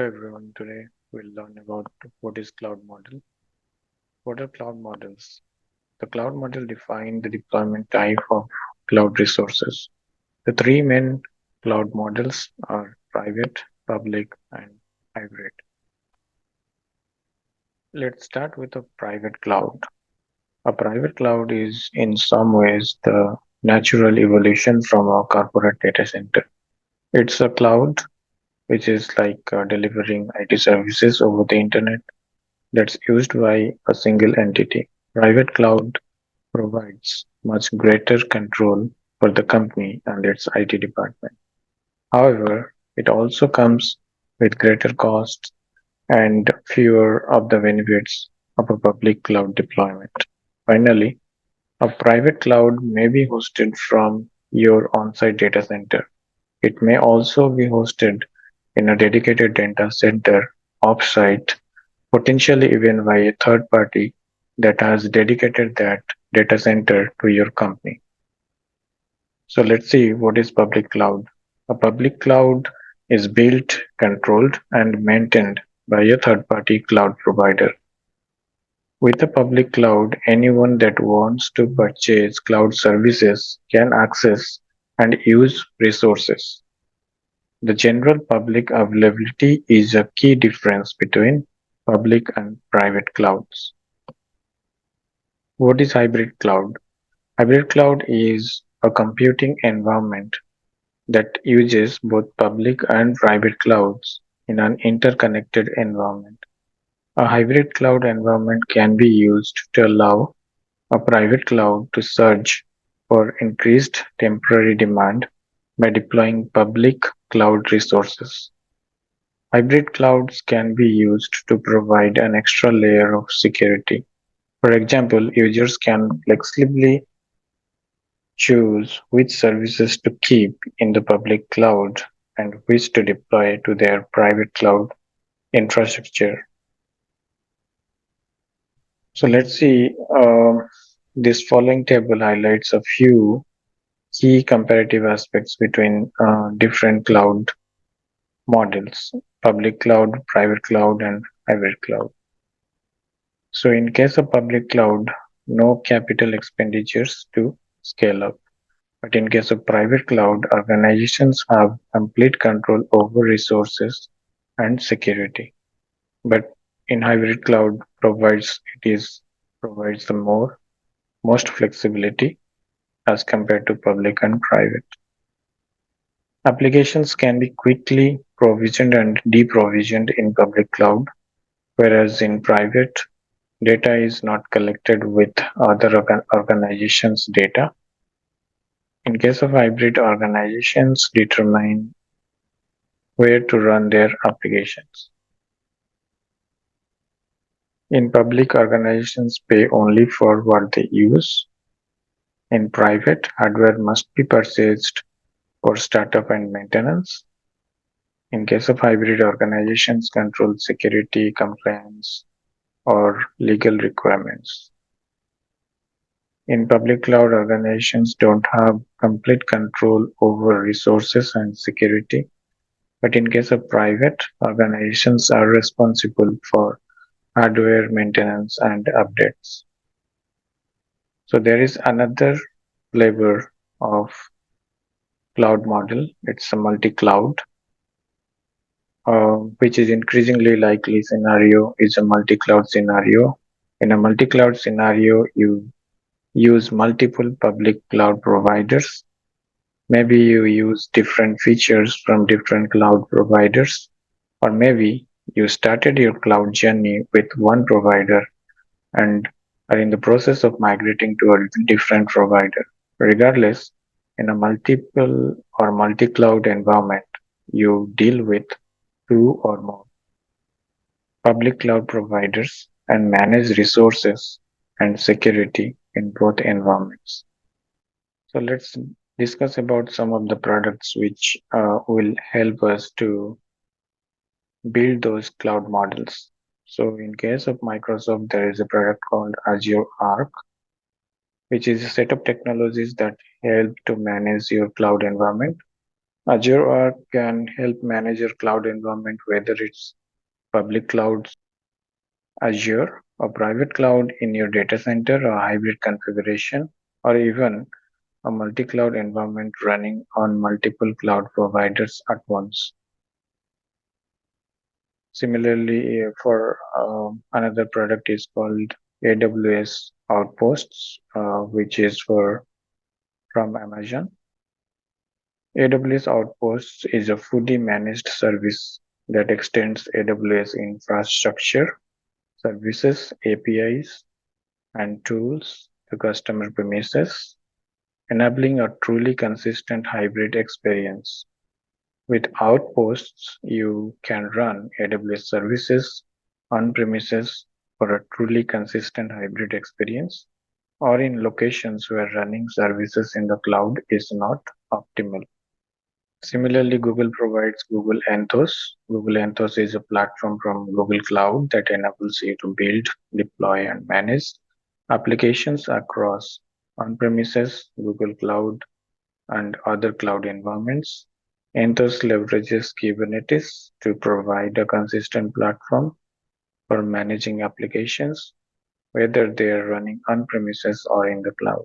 everyone, today we'll learn about what is cloud model. What are cloud models? The cloud model defines the deployment type of cloud resources. The three main cloud models are private, public, and hybrid. Let's start with a private cloud. A private cloud is in some ways the natural evolution from a corporate data center. It's a cloud which is like delivering IT services over the internet that's used by a single entity. Private cloud provides much greater control for the company and its IT department. However, it also comes with greater costs and fewer of the benefits of a public cloud deployment. Finally, a private cloud may be hosted from your on-site data center. It may also be hosted in a dedicated data center offsite, potentially even by a third party that has dedicated that data center to your company. So let's see what is public cloud. A public cloud is built, controlled, and maintained by a third party cloud provider. With a public cloud, anyone that wants to purchase cloud services can access and use resources. The general public availability is a key difference between public and private clouds. What is hybrid cloud? Hybrid cloud is a computing environment that uses both public and private clouds in an interconnected environment. A hybrid cloud environment can be used to allow a private cloud to surge for increased temporary demand by deploying public cloud resources. Hybrid clouds can be used to provide an extra layer of security. For example, users can flexibly choose which services to keep in the public cloud and which to deploy to their private cloud infrastructure. So let's see, this following table highlights a few key comparative aspects between different cloud models: public cloud, private cloud, and hybrid cloud. So in case of public cloud, no capital expenditures to scale up. But in case of private cloud, organizations have complete control over resources and security. But in hybrid cloud provides the most flexibility as compared to public and private. Applications can be quickly provisioned and deprovisioned in public cloud, whereas in private, data is not collected with other organizations' data. In case of hybrid, organizations determine where to run their applications. In public, organizations pay only for what they use. In private, hardware must be purchased for startup and maintenance. In case of hybrid, organizations control security, compliance, or legal requirements. In public cloud, organizations don't have complete control over resources and security. But in case of private, organizations are responsible for hardware maintenance and updates. So there is another flavor of cloud model. It's a multi-cloud, which is increasingly likely scenario is a multi-cloud scenario. In a multi-cloud scenario, you use multiple public cloud providers. Maybe you use different features from different cloud providers, or maybe you started your cloud journey with one provider and are in the process of migrating to a different provider. Regardless, in a multiple or multi-cloud environment, you deal with two or more public cloud providers and manage resources and security in both environments. So let's discuss about some of the products which will help us to build those cloud models. So in case of Microsoft, there is a product called Azure Arc, which is a set of technologies that help to manage your cloud environment. Azure Arc can help manage your cloud environment, whether it's public clouds, Azure, a private cloud in your data center, a hybrid configuration, or even a multi-cloud environment running on multiple cloud providers at once. Similarly, for another product is called AWS Outposts, which is for from Amazon. AWS Outposts is a fully managed service that extends AWS infrastructure, services, APIs, and tools to customer premises, enabling a truly consistent hybrid experience. With Outposts, you can run AWS services on premises for a truly consistent hybrid experience, or in locations where running services in the cloud is not optimal. Similarly, Google provides Google Anthos. Google Anthos is a platform from Google Cloud that enables you to build, deploy, and manage applications across on-premises, Google Cloud, and other cloud environments. Anthos leverages Kubernetes to provide a consistent platform for managing applications, whether they are running on-premises or in the cloud.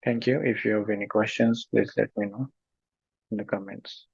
Thank you. If you have any questions, please let me know in the comments.